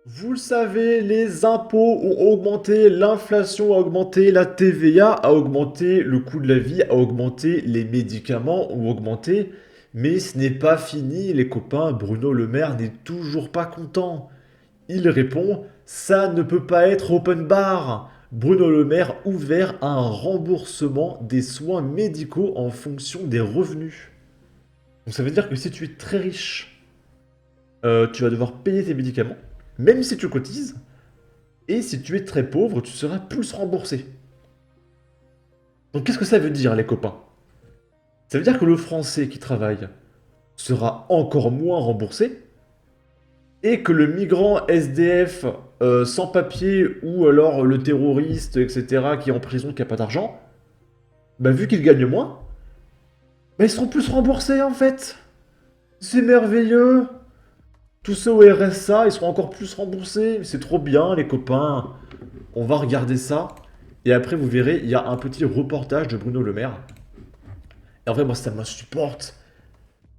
Vous le savez, les impôts ont augmenté, l'inflation a augmenté, la TVA a augmenté, le coût de la vie a augmenté, les médicaments ont augmenté. Mais ce n'est pas fini, les copains. Bruno Le Maire n'est toujours pas content. Il répond, ça ne peut pas être open bar. Bruno Le Maire ouvert un remboursement des soins médicaux en fonction des revenus. Donc ça veut dire que si tu es très riche, tu vas devoir payer tes médicaments, même si tu cotises. Et si tu es très pauvre, tu seras plus remboursé. Donc qu'est-ce que ça veut dire, les copains? Ça veut dire que le français qui travaille sera encore moins remboursé et que le migrant SDF sans papier ou alors le terroriste, etc., qui est en prison, qui n'a pas d'argent, bah, vu qu'il gagne moins, bah, ils seront plus remboursés en fait. C'est merveilleux. Tous ceux au RSA, ils seront encore plus remboursés. C'est trop bien, les copains. On va regarder ça. Et après, vous verrez, il y a un petit reportage de Bruno Le Maire. Et en vrai, moi, ça m'insupporte.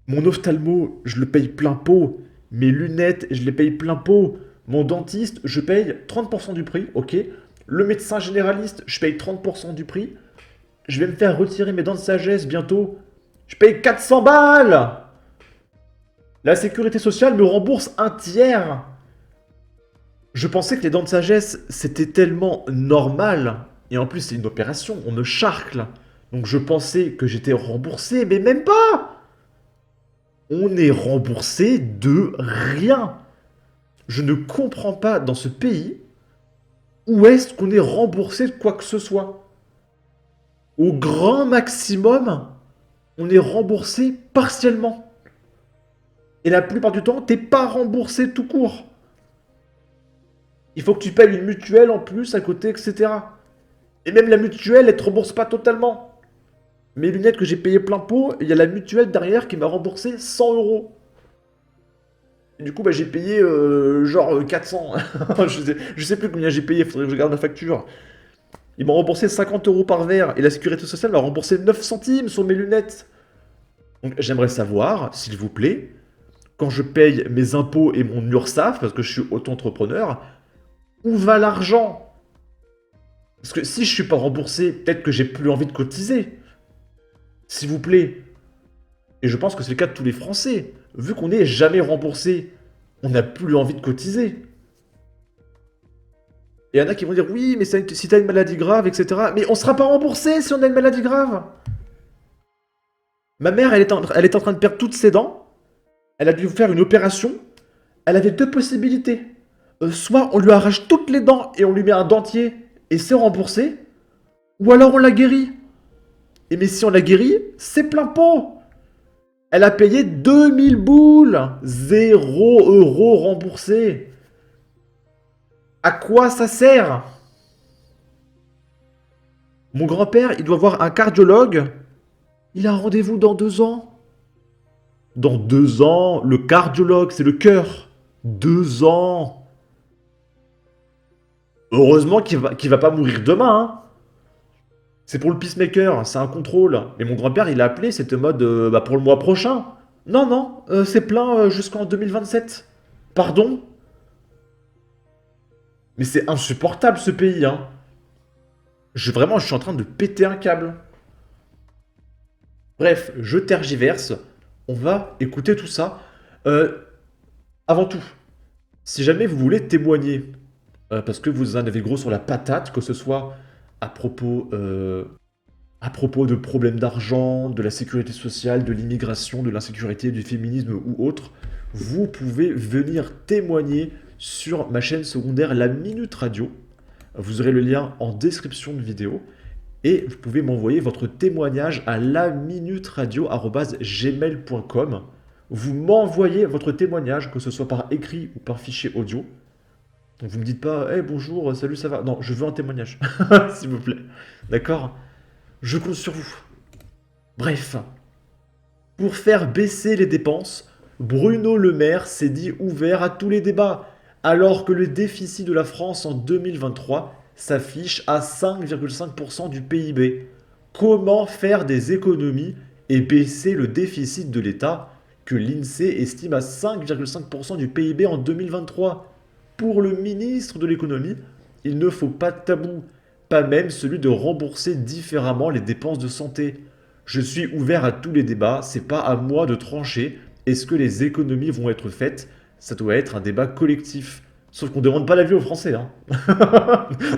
Mon ophtalmo, je le paye plein pot. Mes lunettes, je les paye plein pot. Mon dentiste, je paye 30% du prix, ok. Le médecin généraliste, je paye 30% du prix. Je vais me faire retirer mes dents de sagesse bientôt. Je paye 400 balles. La sécurité sociale me rembourse un tiers. Je pensais que les dents de sagesse, c'était tellement normal. Et en plus, c'est une opération, on me charcle. Donc je pensais que j'étais remboursé, mais même pas. On est remboursé de rien. Je ne comprends pas dans ce pays où est-ce qu'on est remboursé de quoi que ce soit. Au grand maximum, on est remboursé partiellement. Et la plupart du temps, t'es pas remboursé tout court. Il faut que tu payes une mutuelle en plus à côté, etc. Et même la mutuelle, elle te rembourse pas totalement. Mes lunettes que j'ai payé plein pot, il y a la mutuelle derrière qui m'a remboursé 100 euros. Et du coup, bah, j'ai payé genre 400. Je sais plus combien j'ai payé, faudrait que je regarde ma facture. Ils m'ont remboursé 50 euros par verre et la sécurité sociale m'a remboursé 9 centimes sur mes lunettes. Donc j'aimerais savoir, s'il vous plaît, quand je paye mes impôts et mon URSSAF, parce que je suis auto-entrepreneur, où va l'argent? Parce que si je suis pas remboursé, peut-être que j'ai plus envie de cotiser. S'il vous plaît. Et je pense que c'est le cas de tous les Français. Vu qu'on n'est jamais remboursé, on n'a plus envie de cotiser. Et il y en a qui vont dire oui, mais si t'as une maladie grave, etc. Mais on sera pas remboursé si on a une maladie grave. Ma mère, elle est en train de perdre toutes ses dents. Elle a dû faire une opération. Elle avait deux possibilités. Soit on lui arrache toutes les dents et on lui met un dentier et c'est remboursé. Ou alors on la guérit. Et mais si on la guérit, c'est plein pot. Elle a payé 2000 boules. 0 € remboursé. À quoi ça sert? Mon grand-père, il doit voir un cardiologue. Il a un rendez-vous dans 2 ans. Dans 2 ans, le cardiologue, c'est le cœur. 2 ans. Heureusement qu'il va pas mourir demain, hein. C'est pour le peacemaker, c'est un contrôle. Et mon grand-père, il a appelé, c'était mode bah, pour le mois prochain. Non, non, c'est plein jusqu'en 2027. Pardon? Mais c'est insupportable ce pays, hein. Vraiment, je suis en train de péter un câble. Bref, je tergiverse. On va écouter tout ça. Euh, Avant tout, si jamais vous voulez témoigner, parce que vous en avez gros sur la patate, que ce soit à propos, euh, à propos de problèmes d'argent, de la sécurité sociale, de l'immigration, de l'insécurité, du féminisme ou autre, vous pouvez venir témoigner sur ma chaîne secondaire La Minute Radio. Vous aurez le lien en description de vidéo. Et vous pouvez m'envoyer votre témoignage à laminuteradio@gmail.com. Vous m'envoyez votre témoignage, que ce soit par écrit ou par fichier audio. Donc vous me dites pas, hey, bonjour, salut, ça va? Non, je veux un témoignage, s'il vous plaît. D'accord? Je compte sur vous. Bref, pour faire baisser les dépenses, Bruno Le Maire s'est dit ouvert à tous les débats, alors que le déficit de la France en 2023 s'affiche à 5,5% du PIB. Comment faire des économies et baisser le déficit de l'État que l'INSEE estime à 5,5% du PIB en 2023? Pour le ministre de l'économie, il ne faut pas de tabou, pas même celui de rembourser différemment les dépenses de santé. Je suis ouvert à tous les débats, c'est pas à moi de trancher. Est-ce que les économies vont être faites? Ça doit être un débat collectif. Sauf qu'on ne demande pas l'avis aux Français, hein.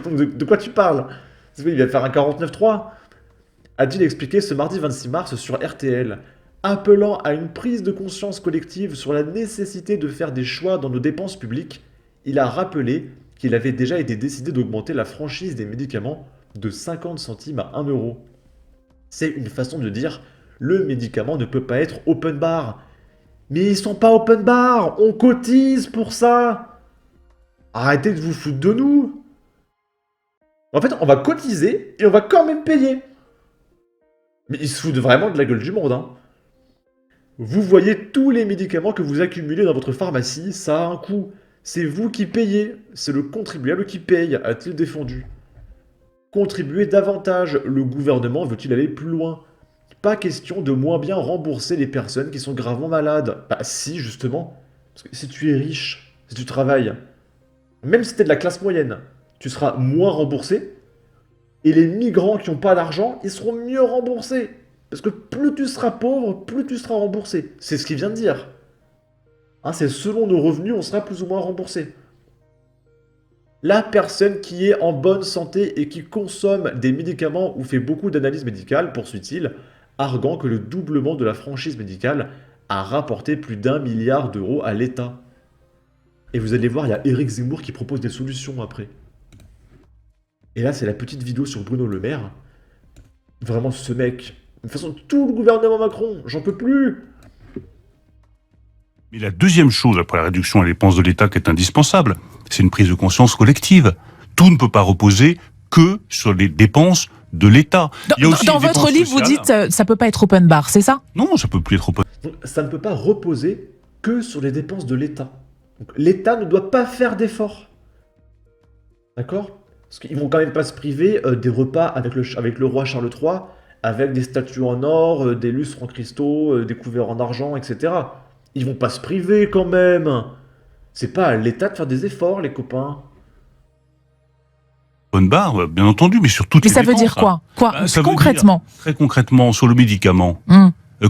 Donc de quoi tu parles? Il va faire un 49.3. A-t-il expliqué ce mardi 26 mars sur RTL, appelant à une prise de conscience collective sur la nécessité de faire des choix dans nos dépenses publiques. Il a rappelé qu'il avait déjà été décidé d'augmenter la franchise des médicaments de 50 centimes à 1 euro. C'est une façon de dire le médicament ne peut pas être open bar. Mais ils sont pas open bar, on cotise pour ça. Arrêtez de vous foutre de nous. En fait, on va cotiser et on va quand même payer. Mais ils se foutent vraiment de la gueule du monde, hein. Vous voyez tous les médicaments que vous accumulez dans votre pharmacie, ça a un coût. C'est vous qui payez, c'est le contribuable qui paye, a-t-il défendu. Contribuer davantage, le gouvernement veut-il aller plus loin? Pas question de moins bien rembourser les personnes qui sont gravement malades. Bah si, justement. Parce que si tu es riche, si tu travailles, même si tu es de la classe moyenne, tu seras moins remboursé. Et les migrants qui n'ont pas d'argent, ils seront mieux remboursés. Parce que plus tu seras pauvre, plus tu seras remboursé. C'est ce qu'il vient de dire. Hein, c'est selon nos revenus, on sera plus ou moins remboursé. La personne qui est en bonne santé et qui consomme des médicaments ou fait beaucoup d'analyses médicales, poursuit-il, arguant que le doublement de la franchise médicale a rapporté plus d'1 milliard d'euros à l'État. Et vous allez voir, il y a Éric Zemmour qui propose des solutions après. Et là, c'est la petite vidéo sur Bruno Le Maire. Vraiment, ce mec... De toute façon, tout le gouvernement Macron, j'en peux plus. Mais la deuxième chose, après la réduction des dépenses de l'État qui est indispensable, c'est une prise de conscience collective. Tout ne peut pas reposer que sur les dépenses de l'État. Dans votre livre, vous dites ça ne peut pas être open bar, c'est ça? Non, ça peut plus être open. Donc, ça ne peut pas reposer que sur les dépenses de l'État. L'État ne doit pas faire d'efforts. D'accord? Parce qu'ils vont quand même pas se priver des repas avec le roi Charles III, avec des statues en or, des lustres en cristaux, des couverts en argent, etc. Ils vont pas se priver quand même. C'est pas à l'État de faire des efforts, les copains. Bonne barre, bien entendu, mais sur toutes les dépenses. Mais ça veut dire quoi concrètement? Très concrètement, sur le médicament.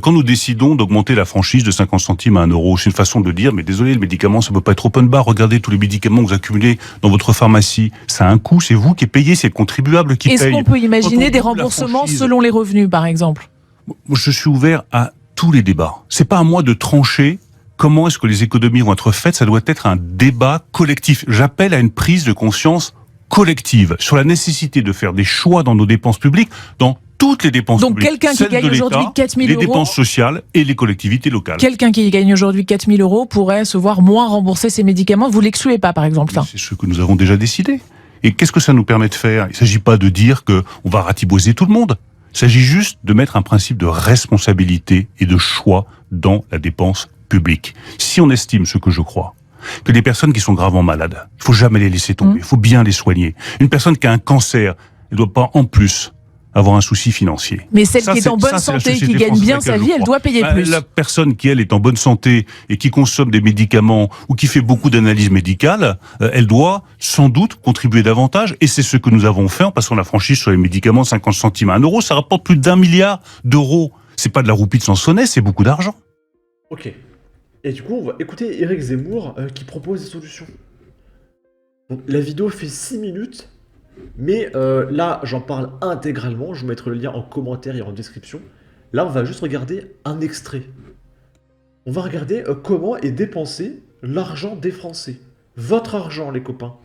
Quand nous décidons d'augmenter la franchise de 50 centimes à 1 euro, c'est une façon de dire, mais désolé, le médicament, ça peut pas être open bar. Regardez tous les médicaments que vous accumulez dans votre pharmacie. Ça a un coût, c'est vous qui payez, c'est le contribuable qui paye. Est-ce qu'on peut imaginer des remboursements selon les revenus, par exemple? Je suis ouvert à tous les débats. C'est pas à moi de trancher comment est-ce que les économies vont être faites. Ça doit être un débat collectif. J'appelle à une prise de conscience collective sur la nécessité de faire des choix dans nos dépenses publiques, dans toutes les dépenses publiques. Donc quelqu'un qui gagne aujourd'hui 4 000 euros... Les dépenses sociales et les collectivités locales. Quelqu'un qui gagne aujourd'hui 4 000 euros pourrait se voir moins rembourser ses médicaments. Vous l'excluez pas, par exemple, ça? C'est ce que nous avons déjà décidé. Et qu'est-ce que ça nous permet de faire? Il ne s'agit pas de dire qu'on va ratiboiser tout le monde. Il s'agit juste de mettre un principe de responsabilité et de choix dans la dépense publique. Si on estime ce que je crois, que les personnes qui sont gravement malades, il faut jamais les laisser tomber, il faut bien les soigner. Une personne qui a un cancer, elle ne doit pas en plus avoir un souci financier. Mais celle qui est en bonne santé, qui gagne bien sa vie, elle doit payer plus. La personne qui, elle, est en bonne santé et qui consomme des médicaments ou qui fait beaucoup d'analyses médicales, elle doit sans doute contribuer davantage. Et c'est ce que nous avons fait en passant la franchise sur les médicaments de 50 centimes à 1 euro. Ça rapporte plus d'1 milliard d'euros. C'est pas de la roupie de Sansonnet, c'est beaucoup d'argent. Ok. Et du coup, on va écouter Éric Zemmour qui propose des solutions. Donc, la vidéo fait 6 minutes. Mais là, j'en parle intégralement, je vous mettrai le lien en commentaire et en description. Là, on va juste regarder un extrait. On va regarder comment est dépensé l'argent des Français. Votre argent, les copains.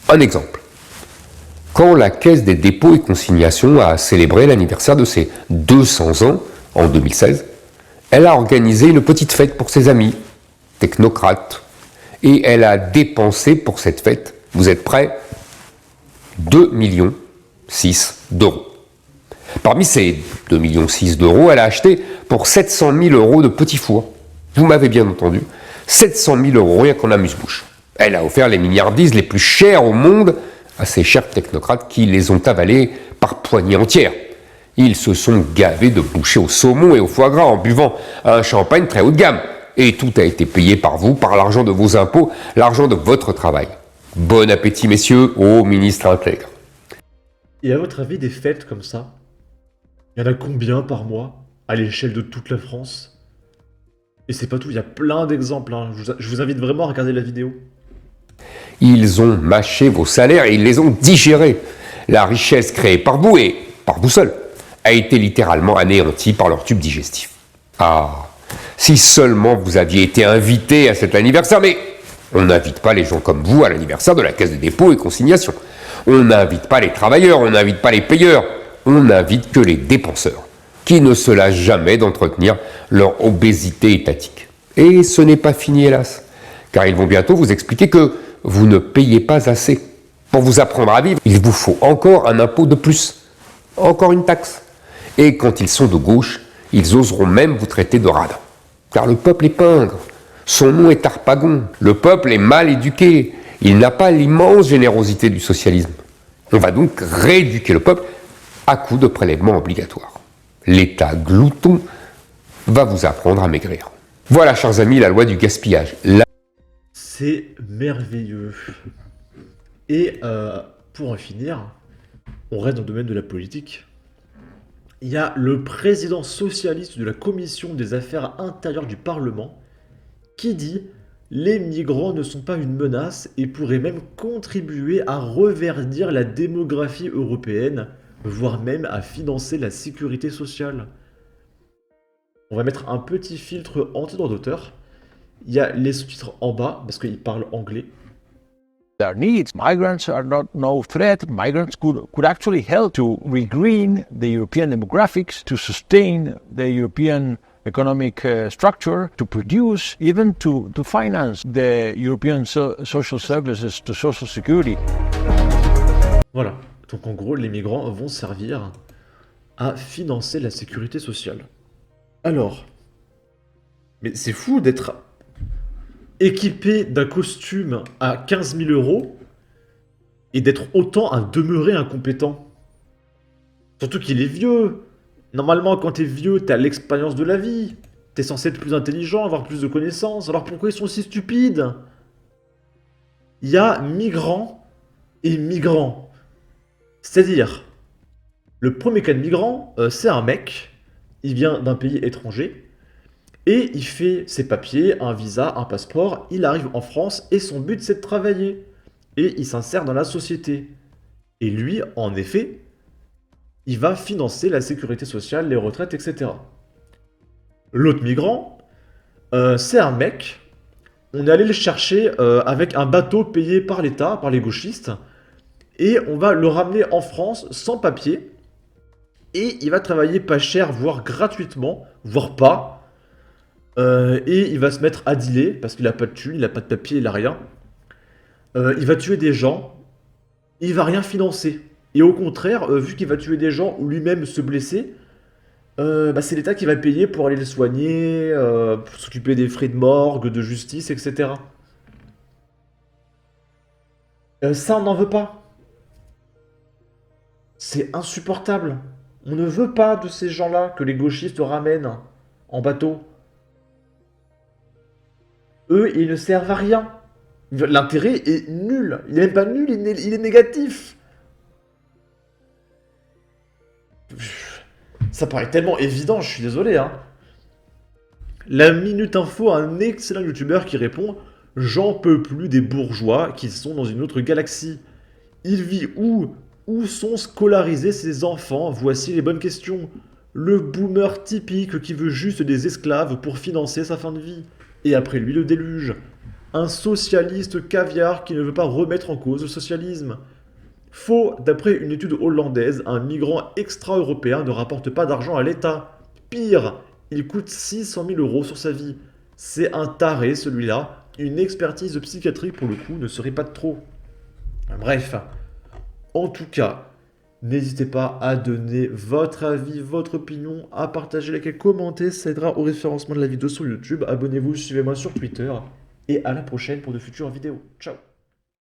Un exemple. Quand la Caisse des dépôts et consignations a célébré l'anniversaire de ses 200 ans, en 2016, elle a organisé une petite fête pour ses amis, technocrates, et elle a dépensé pour cette fête, vous êtes prêts, 2,6 millions d'euros. Parmi ces 2,6 millions d'euros, elle a acheté pour 700 000 euros de petits fours. Vous m'avez bien entendu, 700 000 euros rien qu'en amuse-bouche. Elle a offert les milliardises les plus chères au monde à ces chers technocrates qui les ont avalés par poignées entières. Ils se sont gavés de bouchées au saumon et au foie gras en buvant un champagne très haut de gamme. Et tout a été payé par vous, par l'argent de vos impôts, l'argent de votre travail. Bon appétit, messieurs, ô ministre intègre. Et à votre avis, des fêtes comme ça, il y en a combien par mois à l'échelle de toute la France? Et c'est pas tout, il y a plein d'exemples, hein. Je vous invite vraiment à regarder la vidéo. Ils ont mâché vos salaires et ils les ont digérés. La richesse créée par vous et par vous seul a été littéralement anéantie par leur tube digestif. Ah, si seulement vous aviez été invité à cet anniversaire, mais on n'invite pas les gens comme vous à l'anniversaire de la Caisse des dépôts et consignations. On n'invite pas les travailleurs, on n'invite pas les payeurs, on n'invite que les dépenseurs, qui ne se lâchent jamais d'entretenir leur obésité étatique. Et ce n'est pas fini, hélas, car ils vont bientôt vous expliquer que vous ne payez pas assez. Pour vous apprendre à vivre, il vous faut encore un impôt de plus, encore une taxe. Et quand ils sont de gauche, ils oseront même vous traiter de radin. Car le peuple est pingre, son nom est Harpagon, le peuple est mal éduqué, il n'a pas l'immense générosité du socialisme. On va donc rééduquer le peuple à coups de prélèvements obligatoires. L'État glouton va vous apprendre à maigrir. Voilà, chers amis, la loi du gaspillage. C'est merveilleux. Et pour en finir, on reste dans le domaine de la politique. Il y a le président socialiste de la Commission des affaires intérieures du Parlement qui dit « Les migrants ne sont pas une menace et pourraient même contribuer à reverdir la démographie européenne, voire même à financer la sécurité sociale. » On va mettre un petit filtre anti-droit d'auteur. Il y a les sous-titres en bas, parce qu'ils parlent anglais. Their needs. Migrants are not no threat. Migrants could actually help to regreen the European demographics, to sustain the European economic structure, to produce, even to finance the European social services, to social security. Voilà. Donc en gros, les migrants vont servir à financer la sécurité sociale. Alors, mais c'est fou d'être équipé d'un costume à 15 000 € et d'être autant à demeurer incompétent. Surtout qu'il est vieux. Normalement, quand t'es vieux, t'as l'expérience de la vie. T'es censé être plus intelligent, avoir plus de connaissances. Alors pourquoi ils sont si stupides? Il y a migrants et migrants. C'est-à-dire, le premier cas de migrant, c'est un mec, il vient d'un pays étranger, et il fait ses papiers, un visa, un passeport, il arrive en France, et son but c'est de travailler. Et il s'insère dans la société. Et lui, en effet, il va financer la sécurité sociale, les retraites, etc. L'autre migrant, c'est un mec, on est allé le chercher avec un bateau payé par l'État, par les gauchistes, et on va le ramener en France sans papier, et il va travailler pas cher, voire gratuitement, voire pas, et il va se mettre à dealer, parce qu'il a pas de thune, il a pas de papier, il a rien. Il va tuer des gens, il va rien financer. Et au contraire, vu qu'il va tuer des gens ou lui-même se blesser, c'est l'État qui va payer pour aller les soigner, pour s'occuper des frais de morgue, de justice, etc. Ça, on n'en veut pas. C'est insupportable. On ne veut pas de ces gens-là que les gauchistes ramènent en bateau. Eux, ils ne servent à rien. L'intérêt est nul. Il n'est même pas nul, il est négatif. Ça paraît tellement évident, je suis désolé, hein. La Minute Info a un excellent youtubeur qui répond « J'en peux plus des bourgeois qui sont dans une autre galaxie. Il vit où? Où sont scolarisés ces enfants? Voici les bonnes questions. Le boomer typique qui veut juste des esclaves pour financer sa fin de vie. Et après lui le déluge. Un socialiste caviar qui ne veut pas remettre en cause le socialisme. Faux, d'après une étude hollandaise, un migrant extra-européen ne rapporte pas d'argent à l'État. Pire, il coûte 600 000 € sur sa vie. C'est un taré celui-là. Une expertise psychiatrique pour le coup ne serait pas de trop. Bref, en tout cas, n'hésitez pas à donner votre avis, votre opinion, à partager, liker, commenter, ça aidera au référencement de la vidéo sur YouTube. Abonnez-vous, suivez-moi sur Twitter. Et à la prochaine pour de futures vidéos. Ciao!